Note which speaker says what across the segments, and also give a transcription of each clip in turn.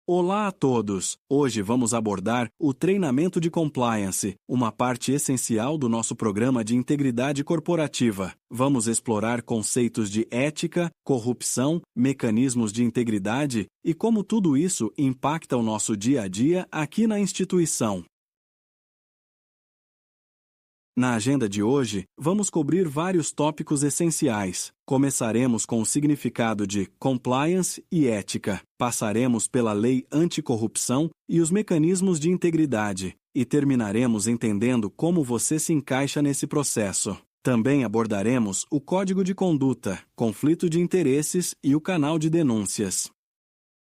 Speaker 1: Olá a todos! Hoje vamos abordar o treinamento de compliance, uma parte essencial do nosso programa de integridade corporativa. Vamos explorar conceitos de ética, corrupção, mecanismos de integridade e como tudo isso impacta o nosso dia a dia aqui na instituição. Na agenda de hoje, vamos cobrir vários tópicos essenciais. Começaremos com o significado de compliance e ética. Passaremos pela lei anticorrupção e os mecanismos de integridade. E terminaremos entendendo como você se encaixa nesse processo. Também abordaremos o código de conduta, conflito de interesses e o canal de denúncias.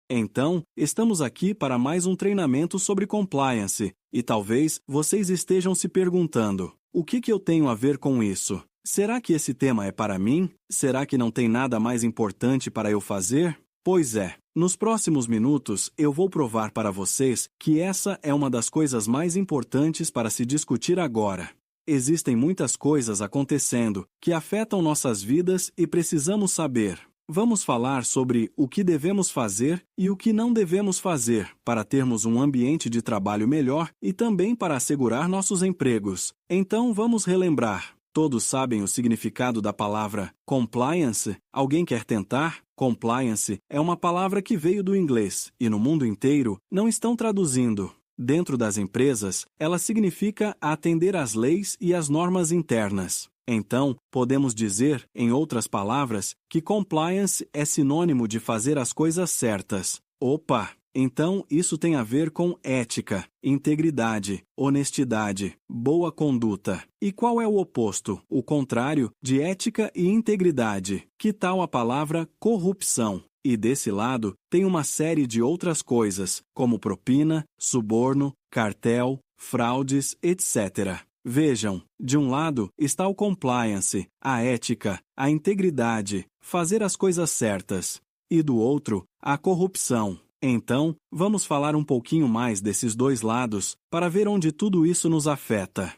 Speaker 1: Então, estamos aqui para mais um treinamento sobre compliance. E talvez vocês estejam se perguntando: o que eu tenho a ver com isso? Será que esse tema é para mim? Será que não tem nada mais importante para eu fazer? Pois é, nos próximos minutos eu vou provar para vocês que essa é uma das coisas mais importantes para se discutir agora. Existem muitas coisas acontecendo que afetam nossas vidas e precisamos saber. Vamos falar sobre o que devemos fazer e o que não devemos fazer para termos um ambiente de trabalho melhor e também para assegurar nossos empregos. Então vamos relembrar. Todos sabem o significado da palavra compliance? Alguém quer tentar? Compliance é uma palavra que veio do inglês e no mundo inteiro não estão traduzindo. Dentro das empresas, ela significa atender às leis e às normas internas. Então, podemos dizer, em outras palavras, que compliance é sinônimo de fazer as coisas certas. Opa! Então, isso tem a ver com ética, integridade, honestidade, boa conduta. E qual é o oposto, o contrário, de ética e integridade? Que tal a palavra corrupção? E desse lado, tem uma série de outras coisas, como propina, suborno, cartel, fraudes, etc. Vejam, de um lado está o compliance, a ética, a integridade, fazer as coisas certas. E do outro, a corrupção. Então, vamos falar um pouquinho mais desses dois lados, para ver onde tudo isso nos afeta.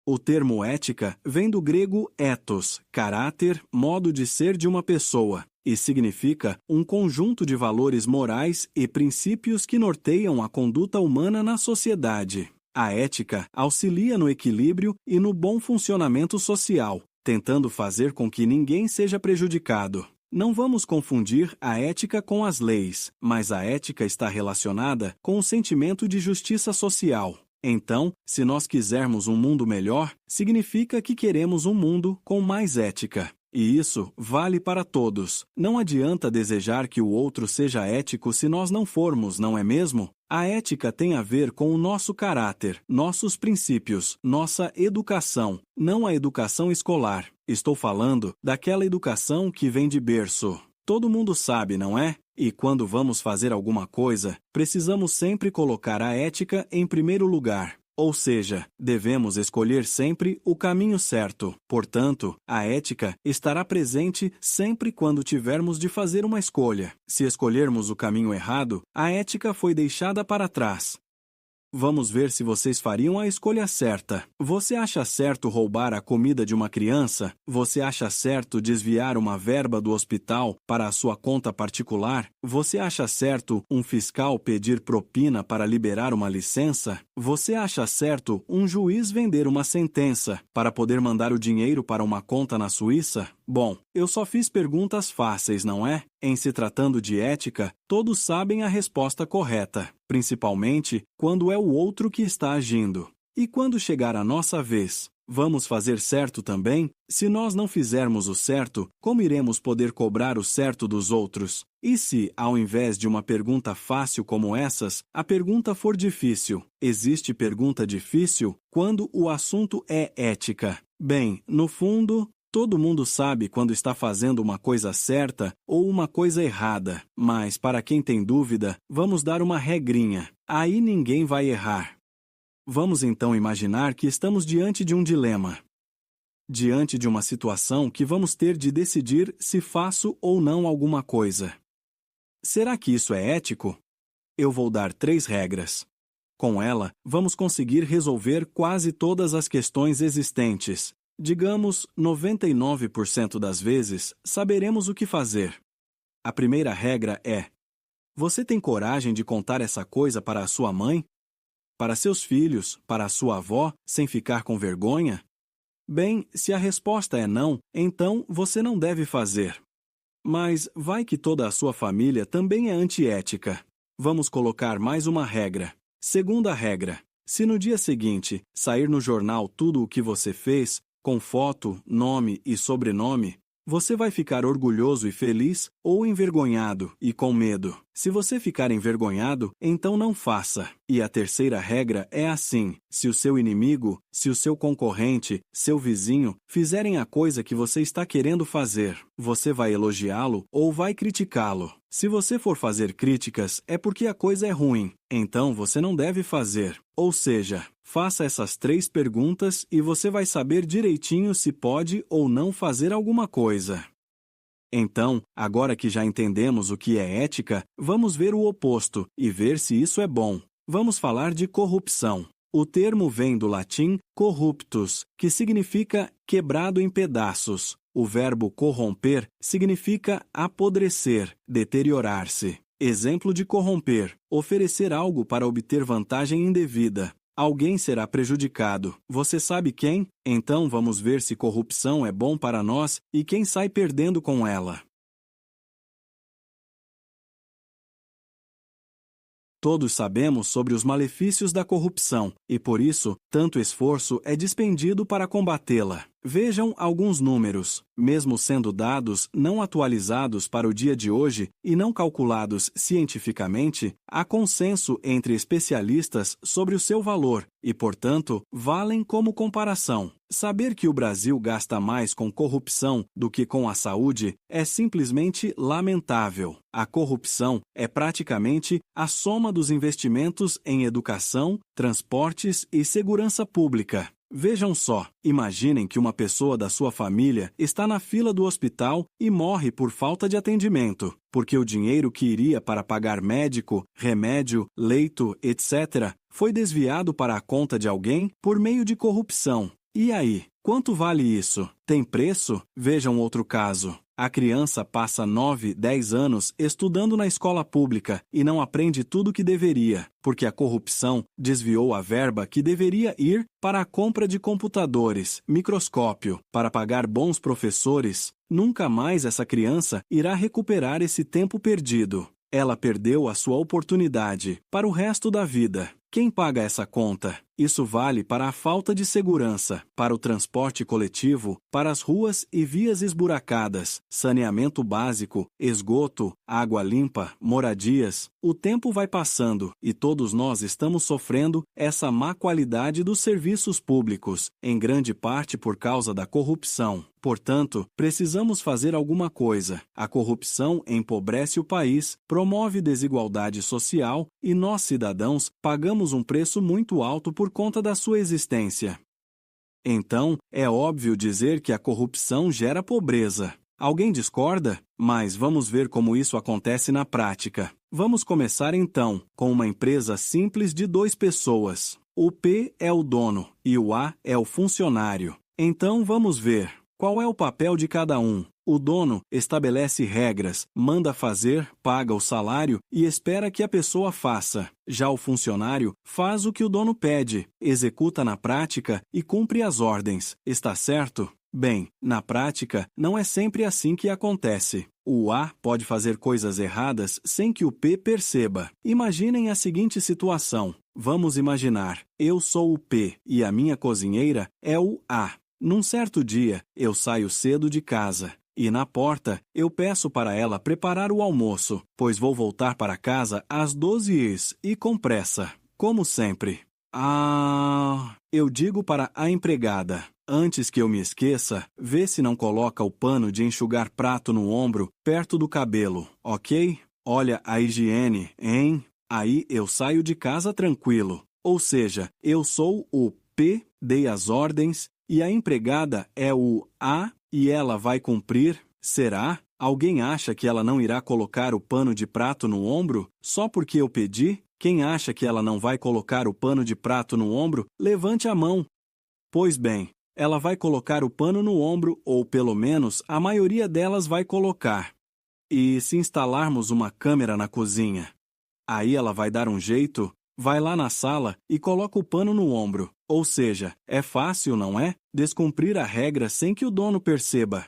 Speaker 1: O termo ética vem do grego ethos, caráter, modo de ser de uma pessoa, e significa um conjunto de valores morais e princípios que norteiam a conduta humana na sociedade. A ética auxilia no equilíbrio e no bom funcionamento social, tentando fazer com que ninguém seja prejudicado. Não vamos confundir a ética com as leis, mas a ética está relacionada com o sentimento de justiça social. Então, se nós quisermos um mundo melhor, significa que queremos um mundo com mais ética. E isso vale para todos. Não adianta desejar que o outro seja ético se nós não formos, não é mesmo? A ética tem a ver com o nosso caráter, nossos princípios, nossa educação, não a educação escolar. Estou falando daquela educação que vem de berço. Todo mundo sabe, não é? E quando vamos fazer alguma coisa, precisamos sempre colocar a ética em primeiro lugar. Ou seja, devemos escolher sempre o caminho certo. Portanto, a ética estará presente sempre quando tivermos de fazer uma escolha. Se escolhermos o caminho errado, a ética foi deixada para trás. Vamos ver se vocês fariam a escolha certa. Você acha certo roubar a comida de uma criança? Você acha certo desviar uma verba do hospital para a sua conta particular? Você acha certo um fiscal pedir propina para liberar uma licença? Você acha certo um juiz vender uma sentença para poder mandar o dinheiro para uma conta na Suíça? Bom, eu só fiz perguntas fáceis, não é? Em se tratando de ética, todos sabem a resposta correta, principalmente quando é o outro que está agindo. E quando chegar a nossa vez, vamos fazer certo também? Se nós não fizermos o certo, como iremos poder cobrar o certo dos outros? E se, ao invés de uma pergunta fácil como essas, a pergunta for difícil? Existe pergunta difícil quando o assunto é ética. Bem, no fundo, todo mundo sabe quando está fazendo uma coisa certa ou uma coisa errada, mas para quem tem dúvida, vamos dar uma regrinha. Aí ninguém vai errar. Vamos então imaginar que estamos diante de um dilema. Diante de uma situação que vamos ter de decidir se faço ou não alguma coisa. Será que isso é ético? Eu vou dar 3 regras. Com ela, vamos conseguir resolver quase todas as questões existentes. Digamos, 99% das vezes, saberemos o que fazer. A primeira regra é: Você tem coragem de contar essa coisa para a sua mãe? Para seus filhos? Para a sua avó, sem ficar com vergonha? Bem, se a resposta é não, então você não deve fazer. Mas vai que toda a sua família também é antiética. Vamos colocar mais uma regra. Segunda regra: se no dia seguinte sair no jornal tudo o que você fez, com foto, nome e sobrenome, você vai ficar orgulhoso e feliz ou envergonhado e com medo? Se você ficar envergonhado, então não faça. E a terceira regra é assim: se o seu inimigo, se o seu concorrente, seu vizinho, fizerem a coisa que você está querendo fazer, você vai elogiá-lo ou vai criticá-lo? Se você for fazer críticas, é porque a coisa é ruim, então você não deve fazer. Ou seja, faça essas 3 perguntas e você vai saber direitinho se pode ou não fazer alguma coisa. Então, agora que já entendemos o que é ética, vamos ver o oposto e ver se isso é bom. Vamos falar de corrupção. O termo vem do latim corruptus, que significa quebrado em pedaços. O verbo corromper significa apodrecer, deteriorar-se. Exemplo de corromper: oferecer algo para obter vantagem indevida. Alguém será prejudicado. Você sabe quem? Então vamos ver se corrupção é bom para nós e quem sai perdendo com ela. Todos sabemos sobre os malefícios da corrupção e, por isso, tanto esforço é despendido para combatê-la. Vejam alguns números. Mesmo sendo dados não atualizados para o dia de hoje e não calculados cientificamente, há consenso entre especialistas sobre o seu valor e, portanto, valem como comparação. Saber que o Brasil gasta mais com corrupção do que com a saúde é simplesmente lamentável. A corrupção é praticamente a soma dos investimentos em educação, transportes e segurança pública. Vejam só, imaginem que uma pessoa da sua família está na fila do hospital e morre por falta de atendimento, porque o dinheiro que iria para pagar médico, remédio, leito, etc., foi desviado para a conta de alguém por meio de corrupção. E aí, quanto vale isso? Tem preço? Vejam outro caso. A criança passa 9, 10 anos estudando na escola pública e não aprende tudo o que deveria, porque a corrupção desviou a verba que deveria ir para a compra de computadores, microscópio, para pagar bons professores. Nunca mais essa criança irá recuperar esse tempo perdido. Ela perdeu a sua oportunidade para o resto da vida. Quem paga essa conta? Isso vale para a falta de segurança, para o transporte coletivo, para as ruas e vias esburacadas, saneamento básico, esgoto, água limpa, moradias. O tempo vai passando e todos nós estamos sofrendo essa má qualidade dos serviços públicos, em grande parte por causa da corrupção. Portanto, precisamos fazer alguma coisa. A corrupção empobrece o país, promove desigualdade social e nós, cidadãos, pagamos um preço muito alto por conta da sua existência. Então, é óbvio dizer que a corrupção gera pobreza. Alguém discorda? Mas vamos ver como isso acontece na prática. Vamos começar então com uma empresa simples de 2 pessoas. O P é o dono e o A é o funcionário. Então vamos ver. Qual é o papel de cada um? O dono estabelece regras, manda fazer, paga o salário e espera que a pessoa faça. Já o funcionário faz o que o dono pede, executa na prática e cumpre as ordens. Está certo? Bem, na prática, não é sempre assim que acontece. O A pode fazer coisas erradas sem que o P perceba. Imaginem a seguinte situação. Vamos imaginar, eu sou o P e a minha cozinheira é o A. Num certo dia, eu saio cedo de casa. E na porta, eu peço para ela preparar o almoço, pois vou voltar para casa às 12h e com pressa, como sempre. Eu digo para a empregada, antes que eu me esqueça, vê se não coloca o pano de enxugar prato no ombro, perto do cabelo, ok? Olha a higiene, hein? Aí eu saio de casa tranquilo. Ou seja, eu sou o P, dei as ordens, e a empregada é o A e ela vai cumprir? Será? Alguém acha que ela não irá colocar o pano de prato no ombro só porque eu pedi? Quem acha que ela não vai colocar o pano de prato no ombro, levante a mão. Pois bem, ela vai colocar o pano no ombro ou pelo menos a maioria delas vai colocar. E se instalarmos uma câmera na cozinha? Aí ela vai dar um jeito, vai lá na sala e coloca o pano no ombro. Ou seja, é fácil, não é? Descumprir a regra sem que o dono perceba.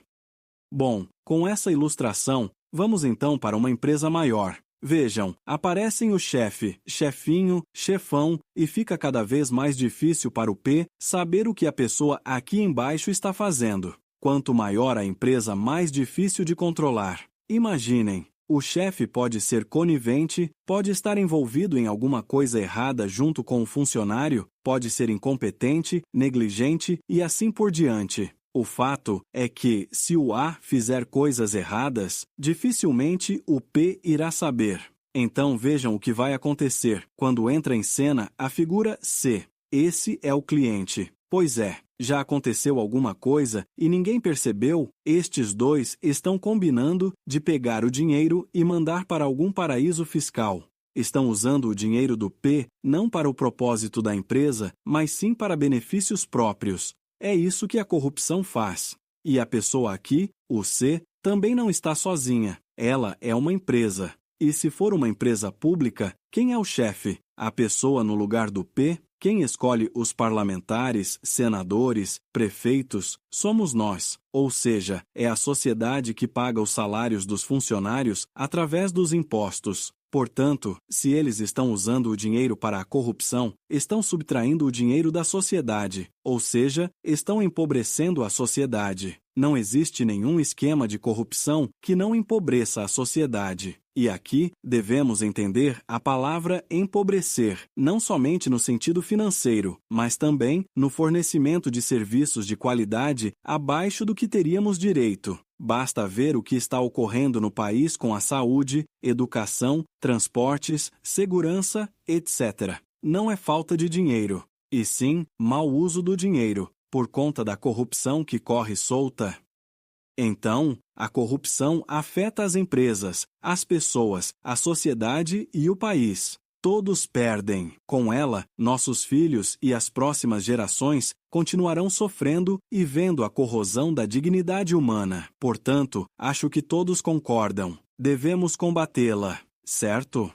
Speaker 1: Bom, com essa ilustração, vamos então para uma empresa maior. Vejam, aparecem o chefe, chefinho, chefão, e fica cada vez mais difícil para o P saber o que a pessoa aqui embaixo está fazendo. Quanto maior a empresa, mais difícil de controlar. Imaginem, o chefe pode ser conivente, pode estar envolvido em alguma coisa errada junto com o funcionário, pode ser incompetente, negligente e assim por diante. O fato é que, se o A fizer coisas erradas, dificilmente o P irá saber. Então vejam o que vai acontecer quando entra em cena a figura C. Esse é o cliente. Pois é, já aconteceu alguma coisa e ninguém percebeu? Estes dois estão combinando de pegar o dinheiro e mandar para algum paraíso fiscal. Estão usando o dinheiro do P não para o propósito da empresa, mas sim para benefícios próprios. É isso que a corrupção faz. E a pessoa aqui, o C, também não está sozinha. Ela é uma empresa. E se for uma empresa pública, quem é o chefe? A pessoa no lugar do P? Quem escolhe os parlamentares, senadores, prefeitos, somos nós. Ou seja, é a sociedade que paga os salários dos funcionários através dos impostos. Portanto, se eles estão usando o dinheiro para a corrupção, estão subtraindo o dinheiro da sociedade, ou seja, estão empobrecendo a sociedade. Não existe nenhum esquema de corrupção que não empobreça a sociedade. E aqui, devemos entender a palavra empobrecer, não somente no sentido financeiro, mas também no fornecimento de serviços de qualidade abaixo do que teríamos direito. Basta ver o que está ocorrendo no país com a saúde, educação, transportes, segurança, etc. Não é falta de dinheiro, e sim mau uso do dinheiro, por conta da corrupção que corre solta. Então, a corrupção afeta as empresas, as pessoas, a sociedade e o país. Todos perdem. Com ela, nossos filhos e as próximas gerações continuarão sofrendo e vendo a corrosão da dignidade humana. Portanto, acho que todos concordam. Devemos combatê-la, certo?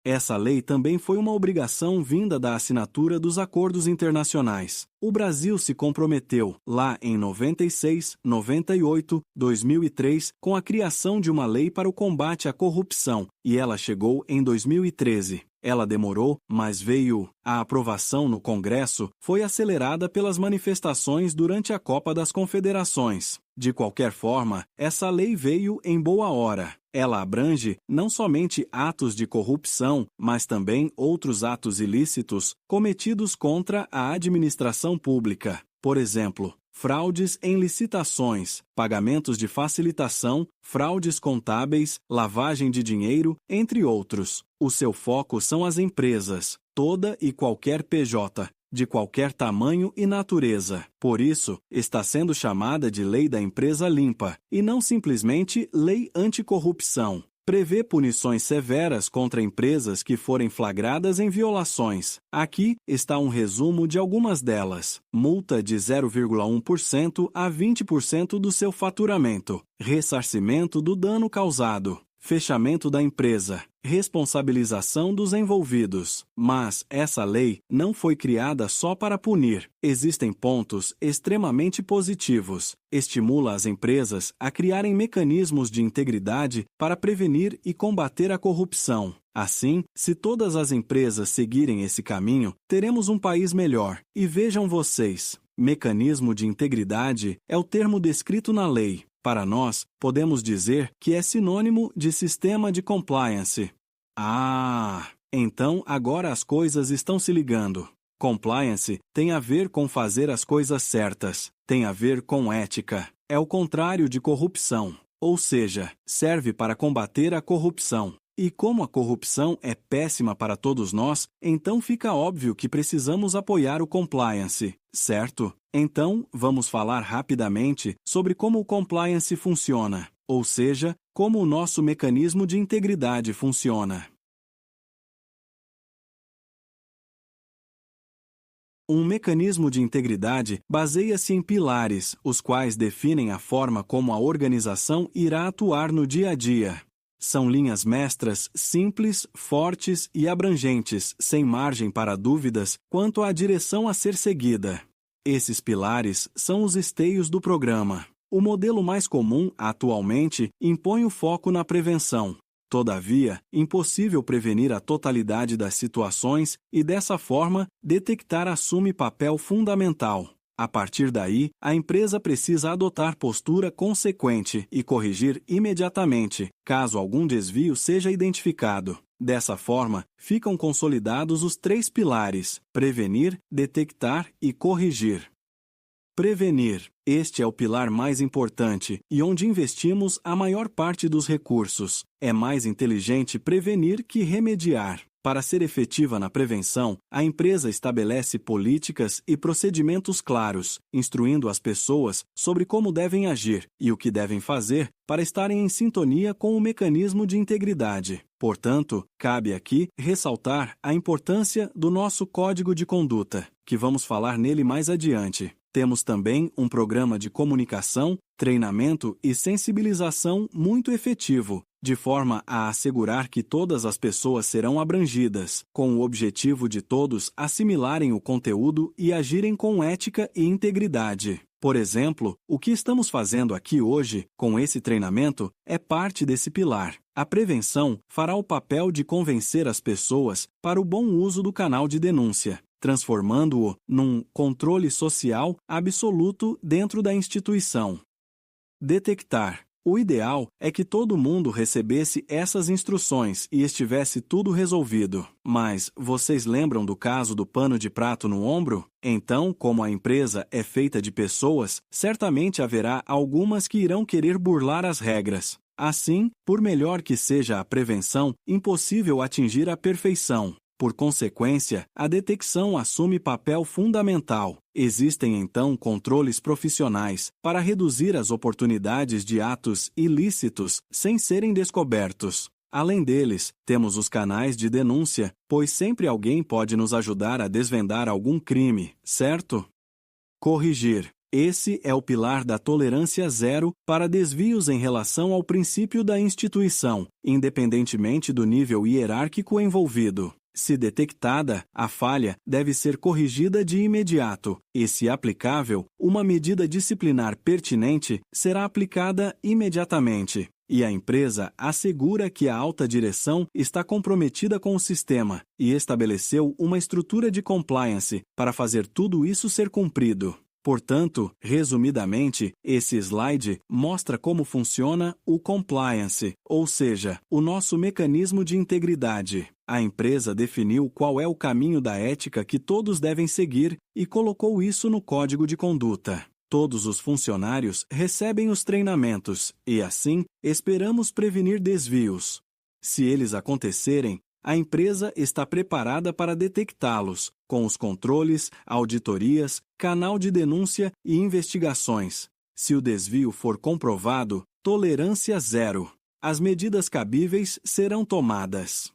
Speaker 1: Essa lei também foi uma obrigação vinda da assinatura dos acordos internacionais. O Brasil se comprometeu, lá em 96, 98, 2003, com a criação de uma lei para o combate à corrupção, e ela chegou em 2013. Ela demorou, mas veio. A aprovação no Congresso foi acelerada pelas manifestações durante a Copa das Confederações. De qualquer forma, essa lei veio em boa hora. Ela abrange não somente atos de corrupção, mas também outros atos ilícitos cometidos contra a administração pública. Por exemplo, fraudes em licitações, pagamentos de facilitação, fraudes contábeis, lavagem de dinheiro, entre outros. O seu foco são as empresas, toda e qualquer PJ, de qualquer tamanho e natureza. Por isso, está sendo chamada de Lei da Empresa Limpa, e não simplesmente Lei Anticorrupção. Prevê punições severas contra empresas que forem flagradas em violações. Aqui está um resumo de algumas delas. Multa de 0,1% a 20% do seu faturamento. Ressarcimento do dano causado. Fechamento da empresa. Responsabilização dos envolvidos. Mas essa lei não foi criada só para punir. Existem pontos extremamente positivos. Estimula as empresas a criarem mecanismos de integridade para prevenir e combater a corrupção. Assim, se todas as empresas seguirem esse caminho, teremos um país melhor. E vejam vocês, mecanismo de integridade é o termo descrito na lei. Para nós, podemos dizer que é sinônimo de sistema de compliance. Então agora as coisas estão se ligando. Compliance tem a ver com fazer as coisas certas, tem a ver com ética. É o contrário de corrupção, ou seja, serve para combater a corrupção. E como a corrupção é péssima para todos nós, então fica óbvio que precisamos apoiar o compliance, certo? Então, vamos falar rapidamente sobre como o compliance funciona, ou seja, como o nosso mecanismo de integridade funciona. Um mecanismo de integridade baseia-se em pilares, os quais definem a forma como a organização irá atuar no dia a dia. São linhas mestras simples, fortes e abrangentes, sem margem para dúvidas quanto à direção a ser seguida. Esses pilares são os esteios do programa. O modelo mais comum, atualmente, impõe o foco na prevenção. Todavia, impossível prevenir a totalidade das situações e, dessa forma, detectar assume papel fundamental. A partir daí, a empresa precisa adotar postura consequente e corrigir imediatamente, caso algum desvio seja identificado. Dessa forma, ficam consolidados os 3 pilares: prevenir, detectar e corrigir. Prevenir. Este é o pilar mais importante e onde investimos a maior parte dos recursos. É mais inteligente prevenir que remediar. Para ser efetiva na prevenção, a empresa estabelece políticas e procedimentos claros, instruindo as pessoas sobre como devem agir e o que devem fazer para estarem em sintonia com o mecanismo de integridade. Portanto, cabe aqui ressaltar a importância do nosso código de conduta, que vamos falar nele mais adiante. Temos também um programa de comunicação, treinamento e sensibilização muito efetivo, de forma a assegurar que todas as pessoas serão abrangidas, com o objetivo de todos assimilarem o conteúdo e agirem com ética e integridade. Por exemplo, o que estamos fazendo aqui hoje, com esse treinamento, é parte desse pilar. A prevenção fará o papel de convencer as pessoas para o bom uso do canal de denúncia, transformando-o num controle social absoluto dentro da instituição. Detectar. O ideal é que todo mundo recebesse essas instruções e estivesse tudo resolvido. Mas, vocês lembram do caso do pano de prato no ombro? Então, como a empresa é feita de pessoas, certamente haverá algumas que irão querer burlar as regras. Assim, por melhor que seja a prevenção, impossível atingir a perfeição. Por consequência, a detecção assume papel fundamental. Existem então controles profissionais para reduzir as oportunidades de atos ilícitos sem serem descobertos. Além deles, temos os canais de denúncia, pois sempre alguém pode nos ajudar a desvendar algum crime, certo? Corrigir. Esse é o pilar da tolerância zero para desvios em relação ao princípio da instituição, independentemente do nível hierárquico envolvido. Se detectada, a falha deve ser corrigida de imediato e, se aplicável, uma medida disciplinar pertinente será aplicada imediatamente. E a empresa assegura que a alta direção está comprometida com o sistema e estabeleceu uma estrutura de compliance para fazer tudo isso ser cumprido. Portanto, resumidamente, esse slide mostra como funciona o compliance, ou seja, o nosso mecanismo de integridade. A empresa definiu qual é o caminho da ética que todos devem seguir e colocou isso no código de conduta. Todos os funcionários recebem os treinamentos e, assim, esperamos prevenir desvios. Se eles acontecerem, a empresa está preparada para detectá-los, com os controles, auditorias, canal de denúncia e investigações. Se o desvio for comprovado, tolerância zero. As medidas cabíveis serão tomadas.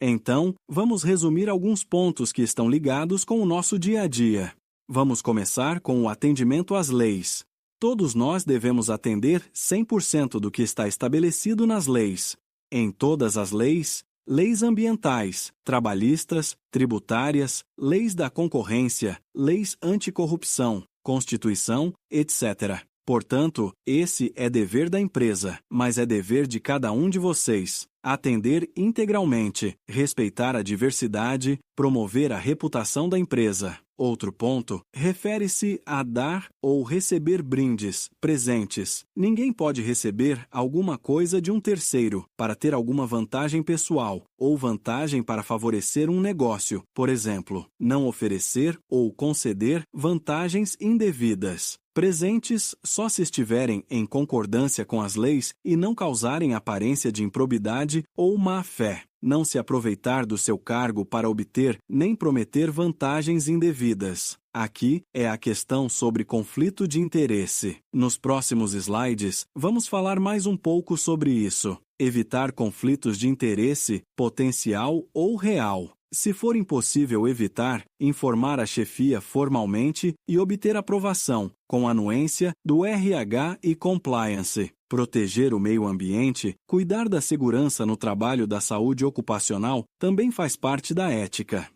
Speaker 1: Então, vamos resumir alguns pontos que estão ligados com o nosso dia a dia. Vamos começar com o atendimento às leis. Todos nós devemos atender 100% do que está estabelecido nas leis. Em todas as leis, leis ambientais, trabalhistas, tributárias, leis da concorrência, leis anticorrupção, Constituição, etc. Portanto, esse é dever da empresa, mas é dever de cada um de vocês. Atender integralmente, respeitar a diversidade, promover a reputação da empresa. Outro ponto refere-se a dar ou receber brindes, presentes. Ninguém pode receber alguma coisa de um terceiro para ter alguma vantagem pessoal ou vantagem para favorecer um negócio, por exemplo, não oferecer ou conceder vantagens indevidas. Presentes só se estiverem em concordância com as leis e não causarem aparência de improbidade ou má-fé. não se aproveitar do seu cargo para obter nem prometer vantagens indevidas. Aqui é a questão sobre conflito de interesse. Nos próximos slides, vamos falar mais um pouco sobre isso. Evitar conflitos de interesse, potencial ou real. Se for impossível evitar, informar a chefia formalmente e obter aprovação, com anuência, do RH e compliance. Proteger o meio ambiente, cuidar da segurança no trabalho da saúde ocupacional também faz parte da ética.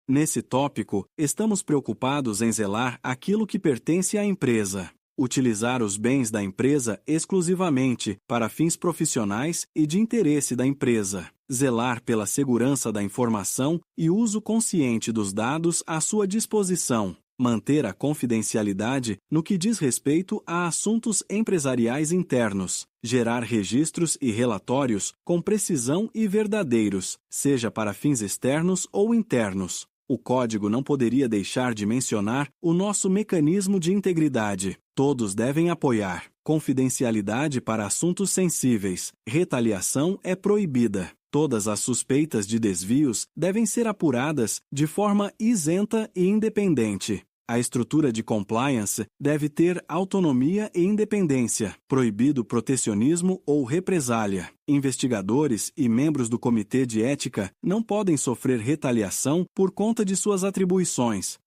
Speaker 1: Nesse tópico, estamos preocupados em zelar aquilo que pertence à empresa. Utilizar os bens da empresa exclusivamente para fins profissionais e de interesse da empresa. Zelar pela segurança da informação e uso consciente dos dados à sua disposição. Manter a confidencialidade no que diz respeito a assuntos empresariais internos. Gerar registros e relatórios com precisão e verdadeiros, seja para fins externos ou internos. O código não poderia deixar de mencionar o nosso mecanismo de integridade. Todos devem apoiar. Confidencialidade para assuntos sensíveis. Retaliação é proibida. Todas as suspeitas de desvios devem ser apuradas de forma isenta e independente. A estrutura de compliance deve ter autonomia e independência, proibido protecionismo ou represália. Investigadores e membros do Comitê de Ética não podem sofrer retaliação por conta de suas atribuições.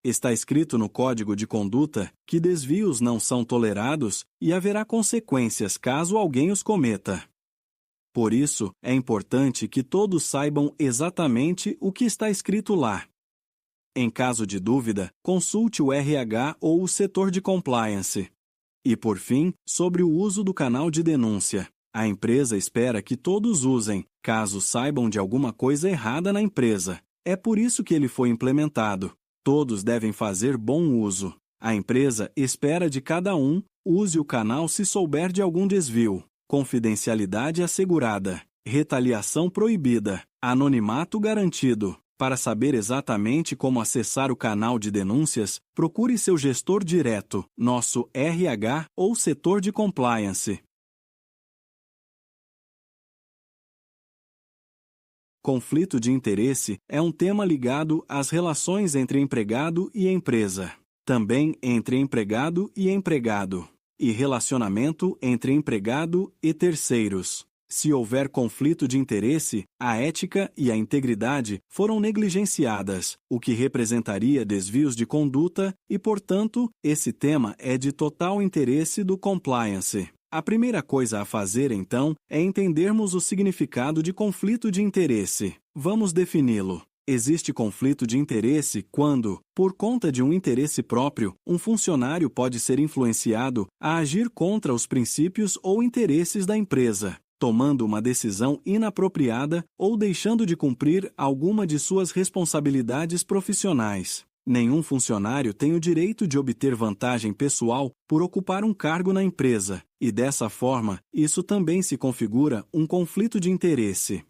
Speaker 1: Está escrito no Código de Conduta que desvios não são tolerados e haverá consequências caso alguém os cometa. Por isso, é importante que todos saibam exatamente o que está escrito lá. Em caso de dúvida, consulte o RH ou o setor de compliance. E, por fim, sobre o uso do canal de denúncia. A empresa espera que todos usem, caso saibam de alguma coisa errada na empresa. É por isso que ele foi implementado. Todos devem fazer bom uso. A empresa espera de cada um, use o canal se souber de algum desvio. Confidencialidade assegurada. Retaliação proibida. Anonimato garantido. Para saber exatamente como acessar o canal de denúncias, procure seu gestor direto, nosso RH ou setor de compliance. Conflito de interesse é um tema ligado às relações entre empregado e empresa, também entre empregado e empregado, e relacionamento entre empregado e terceiros. Se houver conflito de interesse, a ética e a integridade foram negligenciadas, o que representaria desvios de conduta e, portanto, esse tema é de total interesse do compliance. A primeira coisa a fazer, então, é entendermos o significado de conflito de interesse. Vamos defini-lo. Existe conflito de interesse quando, por conta de um interesse próprio, um funcionário pode ser influenciado a agir contra os princípios ou interesses da empresa, tomando uma decisão inapropriada ou deixando de cumprir alguma de suas responsabilidades profissionais. Nenhum funcionário tem o direito de obter vantagem pessoal por ocupar um cargo na empresa, e dessa forma, isso também se configura um conflito de interesse.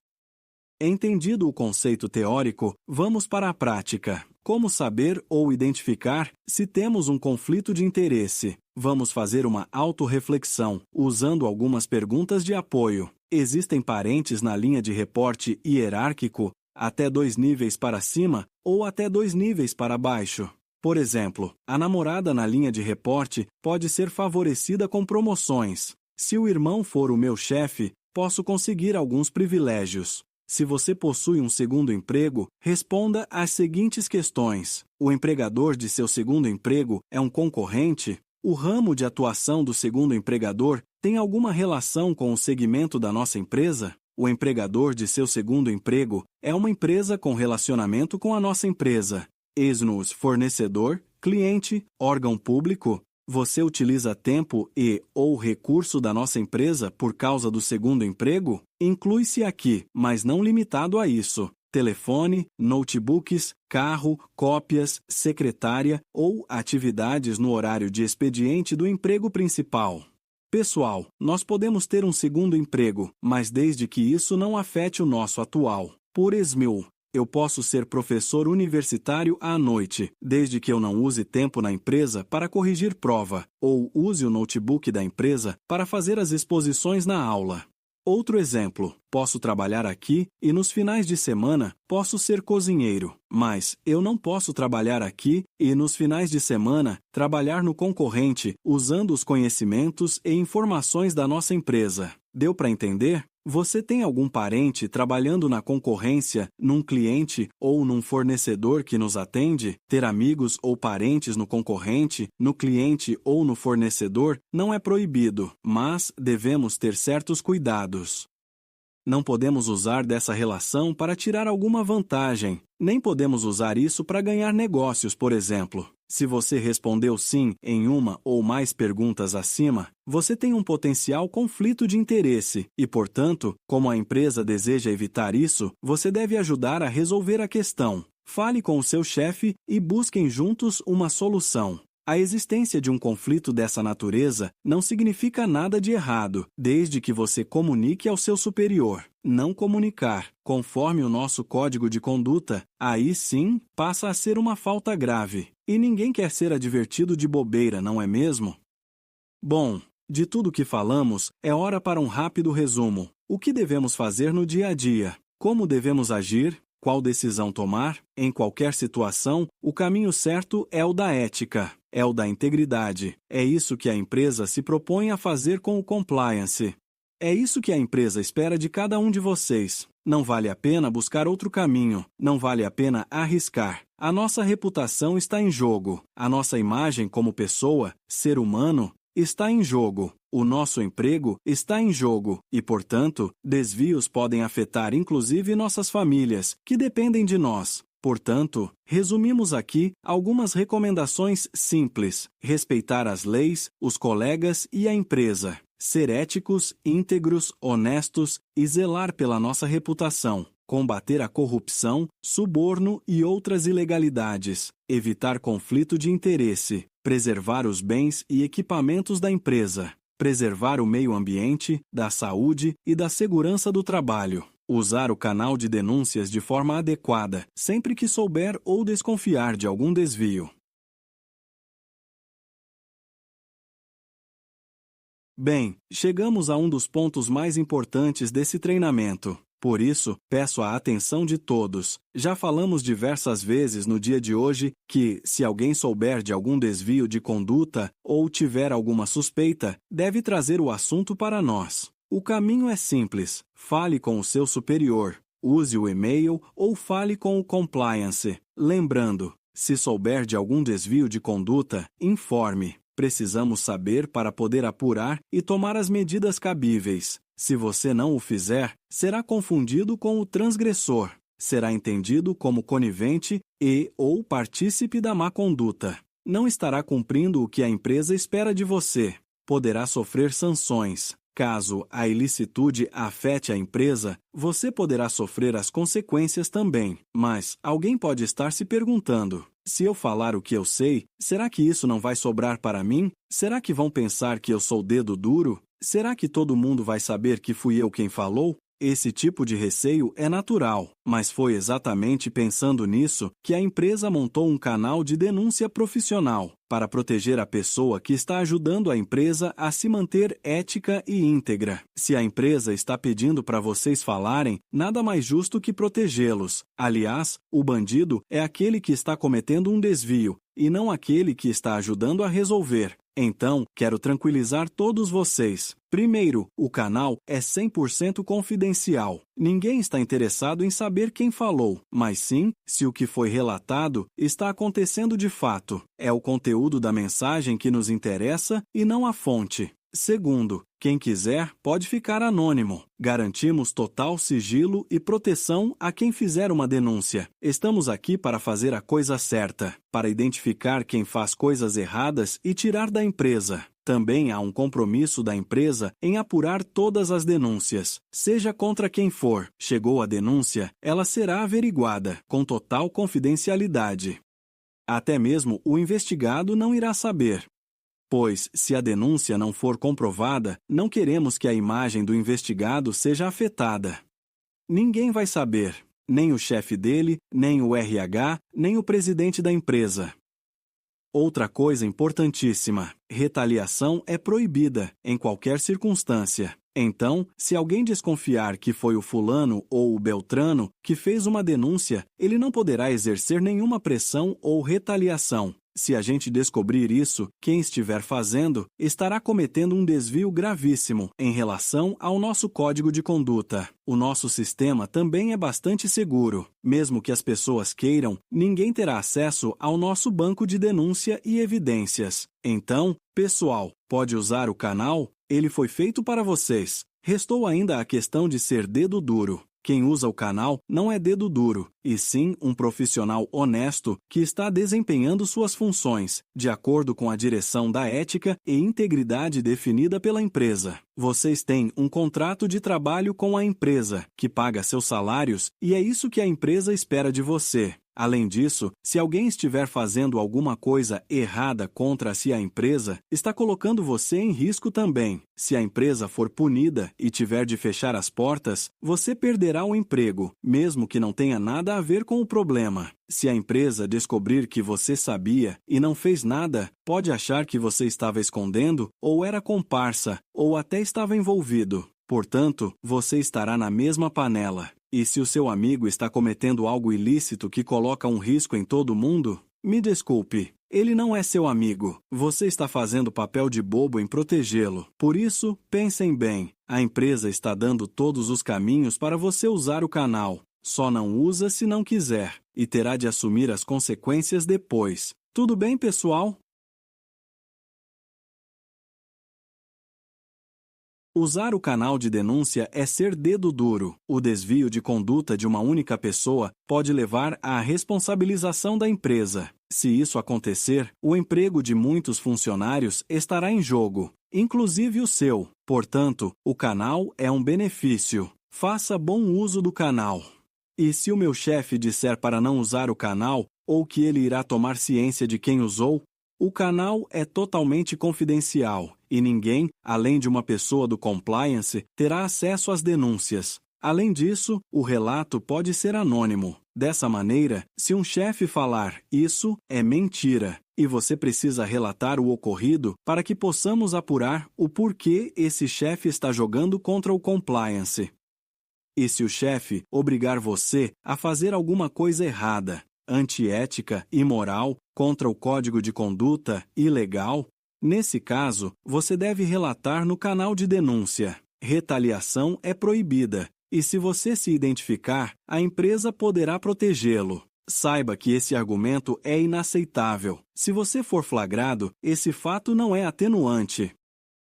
Speaker 1: Entendido o conceito teórico, vamos para a prática. Como saber ou identificar se temos um conflito de interesse? Vamos fazer uma autorreflexão, usando algumas perguntas de apoio. Existem parentes na linha de reporte hierárquico, até 2 níveis para cima ou até 2 níveis para baixo? Por exemplo, a namorada na linha de reporte pode ser favorecida com promoções. Se o irmão for o meu chefe, posso conseguir alguns privilégios. Se você possui um segundo emprego, responda às seguintes questões. O empregador de seu segundo emprego é um concorrente? O ramo de atuação do segundo empregador tem alguma relação com o segmento da nossa empresa? O empregador de seu segundo emprego é uma empresa com relacionamento com a nossa empresa. Ex-nos fornecedor, cliente, órgão público? Você utiliza tempo ou recurso da nossa empresa por causa do segundo emprego? Inclui-se aqui, mas não limitado a isso. Telefone, notebooks, carro, cópias, secretária ou atividades no horário de expediente do emprego principal. Pessoal, nós podemos ter um segundo emprego, mas desde que isso não afete o nosso atual. Por exemplo, eu posso ser professor universitário à noite, desde que eu não use tempo na empresa para corrigir prova, ou use o notebook da empresa para fazer as exposições na aula. Outro exemplo: posso trabalhar aqui e nos finais de semana posso ser cozinheiro, mas eu não posso trabalhar aqui e nos finais de semana trabalhar no concorrente usando os conhecimentos e informações da nossa empresa. Deu para entender? Você tem algum parente trabalhando na concorrência, num cliente ou num fornecedor que nos atende? Ter amigos ou parentes no concorrente, no cliente ou no fornecedor não é proibido, mas devemos ter certos cuidados. Não podemos usar dessa relação para tirar alguma vantagem, nem podemos usar isso para ganhar negócios, por exemplo. Se você respondeu sim em uma ou mais perguntas acima, você tem um potencial conflito de interesse e, portanto, como a empresa deseja evitar isso, você deve ajudar a resolver a questão. Fale com o seu chefe e busquem juntos uma solução. A existência de um conflito dessa natureza não significa nada de errado, desde que você comunique ao seu superior. Não comunicar, conforme o nosso código de conduta, aí sim passa a ser uma falta grave. E ninguém quer ser advertido de bobeira, não é mesmo? Bom, de tudo que falamos, é hora para um rápido resumo. O que devemos fazer no dia a dia? Como devemos agir? Qual decisão tomar? Em qualquer situação, o caminho certo é o da ética, é o da integridade. É isso que a empresa se propõe a fazer com o compliance. É isso que a empresa espera de cada um de vocês. Não vale a pena buscar outro caminho, não vale a pena arriscar. A nossa reputação está em jogo, a nossa imagem como pessoa, ser humano, está em jogo. O nosso emprego está em jogo e, portanto, desvios podem afetar inclusive nossas famílias, que dependem de nós. Portanto, resumimos aqui algumas recomendações simples: respeitar as leis, os colegas e a empresa. Ser éticos, íntegros, honestos e zelar pela nossa reputação. Combater a corrupção, suborno e outras ilegalidades. Evitar conflito de interesse. Preservar os bens e equipamentos da empresa. Preservar o meio ambiente, da saúde e da segurança do trabalho. Usar o canal de denúncias de forma adequada, sempre que souber ou desconfiar de algum desvio. Bem, chegamos a um dos pontos mais importantes desse treinamento. Por isso, peço a atenção de todos. Já falamos diversas vezes no dia de hoje que, se alguém souber de algum desvio de conduta ou tiver alguma suspeita, deve trazer o assunto para nós. O caminho é simples. Fale com o seu superior, use o e-mail ou fale com o compliance. Lembrando, se souber de algum desvio de conduta, informe. Precisamos saber para poder apurar e tomar as medidas cabíveis. Se você não o fizer, será confundido com o transgressor. Será entendido como conivente ou partícipe da má conduta. Não estará cumprindo o que a empresa espera de você. Poderá sofrer sanções. Caso a ilicitude afete a empresa, você poderá sofrer as consequências também. Mas alguém pode estar se perguntando: se eu falar o que eu sei, será que isso não vai sobrar para mim? Será que vão pensar que eu sou dedo duro? Será que todo mundo vai saber que fui eu quem falou? Esse tipo de receio é natural, mas foi exatamente pensando nisso que a empresa montou um canal de denúncia profissional, para proteger a pessoa que está ajudando a empresa a se manter ética e íntegra. Se a empresa está pedindo para vocês falarem, nada mais justo que protegê-los. Aliás, o bandido é aquele que está cometendo um desvio, e não aquele que está ajudando a resolver. Então, quero tranquilizar todos vocês. Primeiro, o canal é 100% confidencial. Ninguém está interessado em saber quem falou, mas sim se o que foi relatado está acontecendo de fato. É o conteúdo da mensagem que nos interessa e não a fonte. Segundo, quem quiser pode ficar anônimo. Garantimos total sigilo e proteção a quem fizer uma denúncia. Estamos aqui para fazer a coisa certa, para identificar quem faz coisas erradas e tirar da empresa. Também há um compromisso da empresa em apurar todas as denúncias, seja contra quem for. Chegou a denúncia, ela será averiguada, com total confidencialidade. Até mesmo o investigado não irá saber. Pois, se a denúncia não for comprovada, não queremos que a imagem do investigado seja afetada. Ninguém vai saber, nem o chefe dele, nem o RH, nem o presidente da empresa. Outra coisa importantíssima: retaliação é proibida, em qualquer circunstância. Então, se alguém desconfiar que foi o fulano ou o beltrano que fez uma denúncia, ele não poderá exercer nenhuma pressão ou retaliação. Se a gente descobrir isso, quem estiver fazendo estará cometendo um desvio gravíssimo em relação ao nosso código de conduta. O nosso sistema também é bastante seguro. Mesmo que as pessoas queiram, ninguém terá acesso ao nosso banco de denúncia e evidências. Então, pessoal, pode usar o canal? Ele foi feito para vocês. Restou ainda a questão de ser dedo duro. Quem usa o canal não é dedo duro, e sim um profissional honesto que está desempenhando suas funções, de acordo com a direção da ética e integridade definida pela empresa. Vocês têm um contrato de trabalho com a empresa, que paga seus salários, e é isso que a empresa espera de você. Além disso, se alguém estiver fazendo alguma coisa errada contra a empresa, está colocando você em risco também. Se a empresa for punida e tiver de fechar as portas, você perderá o emprego, mesmo que não tenha nada a ver com o problema. Se a empresa descobrir que você sabia e não fez nada, pode achar que você estava escondendo, ou era comparsa, ou até estava envolvido. Portanto, você estará na mesma panela. E se o seu amigo está cometendo algo ilícito que coloca um risco em todo mundo, me desculpe, ele não é seu amigo. Você está fazendo papel de bobo em protegê-lo. Por isso, pensem bem. A empresa está dando todos os caminhos para você usar o canal. Só não usa se não quiser, e terá de assumir as consequências depois. Tudo bem, pessoal? Usar o canal de denúncia é ser dedo duro. O desvio de conduta de uma única pessoa pode levar à responsabilização da empresa. Se isso acontecer, o emprego de muitos funcionários estará em jogo, inclusive o seu. Portanto, o canal é um benefício. Faça bom uso do canal. E se o meu chefe disser para não usar o canal, ou que ele irá tomar ciência de quem usou, o canal é totalmente confidencial e ninguém, além de uma pessoa do compliance, terá acesso às denúncias. Além disso, o relato pode ser anônimo. Dessa maneira, se um chefe falar "isso é mentira" e você precisa relatar o ocorrido para que possamos apurar o porquê esse chefe está jogando contra o compliance. E se o chefe obrigar você a fazer alguma coisa errada, antiética, imoral, contra o código de conduta, ilegal, nesse caso, você deve relatar no canal de denúncia. Retaliação é proibida, e se você se identificar, a empresa poderá protegê-lo. Saiba que esse argumento é inaceitável. Se você for flagrado, esse fato não é atenuante.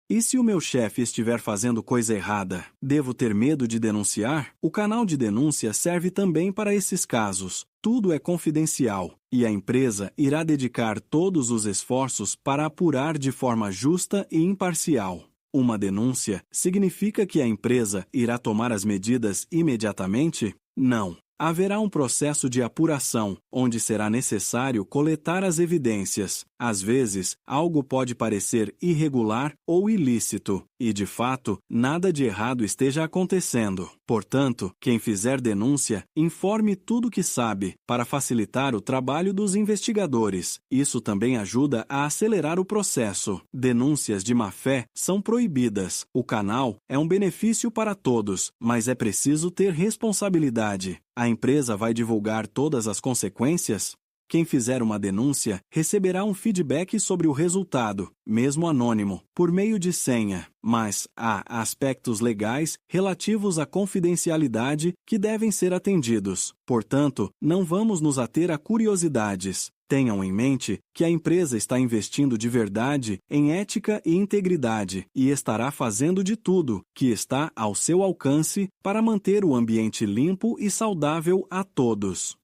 Speaker 1: E se o meu chefe estiver fazendo coisa errada, devo ter medo de denunciar? O canal de denúncia serve também para esses casos. Tudo é confidencial, e a empresa irá dedicar todos os esforços para apurar de forma justa e imparcial. Uma denúncia significa que a empresa irá tomar as medidas imediatamente? Não. Haverá um processo de apuração, onde será necessário coletar as evidências. Às vezes, algo pode parecer irregular ou ilícito, e de fato, nada de errado esteja acontecendo. Portanto, quem fizer denúncia, informe tudo o que sabe, para facilitar o trabalho dos investigadores. Isso também ajuda a acelerar o processo. Denúncias de má-fé são proibidas. O canal é um benefício para todos, mas é preciso ter responsabilidade. A empresa vai divulgar todas as consequências? Quem fizer uma denúncia receberá um feedback sobre o resultado, mesmo anônimo, por meio de senha. Mas há aspectos legais relativos à confidencialidade que devem ser atendidos. Portanto, não vamos nos ater a curiosidades. Tenham em mente que a empresa está investindo de verdade em ética e integridade e estará fazendo de tudo que está ao seu alcance para manter o ambiente limpo e saudável a todos.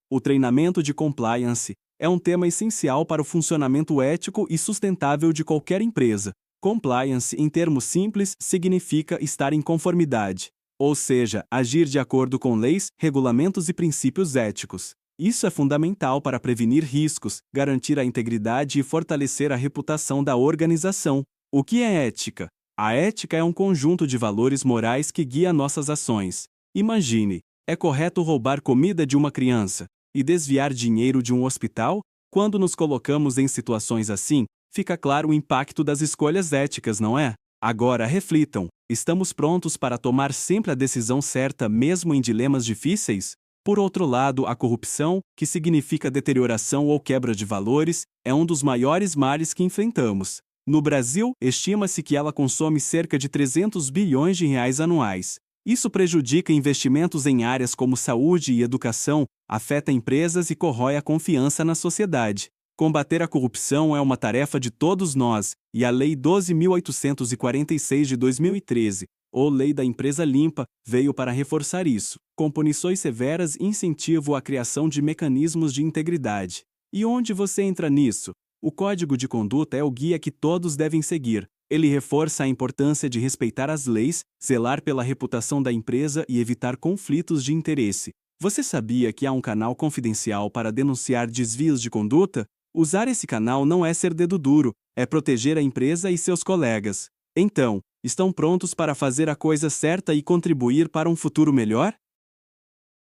Speaker 1: O treinamento de compliance é um tema essencial para o funcionamento ético e sustentável de qualquer empresa. Compliance, em termos simples, significa estar em conformidade, ou seja, agir de acordo com leis, regulamentos e princípios éticos. Isso é fundamental para prevenir riscos, garantir a integridade e fortalecer a reputação da organização. O que é ética? A ética é um conjunto de valores morais que guia nossas ações. Imagine, é correto roubar comida de uma criança e desviar dinheiro de um hospital? Quando nos colocamos em situações assim, Fica claro o impacto das escolhas éticas, não é? Agora reflitam: estamos prontos para tomar sempre a decisão certa mesmo em dilemas difíceis? Por outro lado, a corrupção, que significa deterioração ou quebra de valores, é um dos maiores males que enfrentamos. No Brasil, estima-se que ela consome cerca de 300 bilhões de reais anuais. Isso prejudica investimentos em áreas como saúde e educação, afeta empresas e corrói a confiança na sociedade. Combater a corrupção é uma tarefa de todos nós, e a Lei 12.846 de 2013, ou Lei da Empresa Limpa, veio para reforçar isso, com punições severas e incentivo à criação de mecanismos de integridade. E onde você entra nisso? O Código de Conduta é o guia que todos devem seguir. Ele reforça a importância de respeitar as leis, zelar pela reputação da empresa e evitar conflitos de interesse. Você sabia que há um canal confidencial para denunciar desvios de conduta? Usar esse canal não é ser dedo duro, é proteger a empresa e seus colegas. Então, estão prontos para fazer a coisa certa e contribuir para um futuro melhor?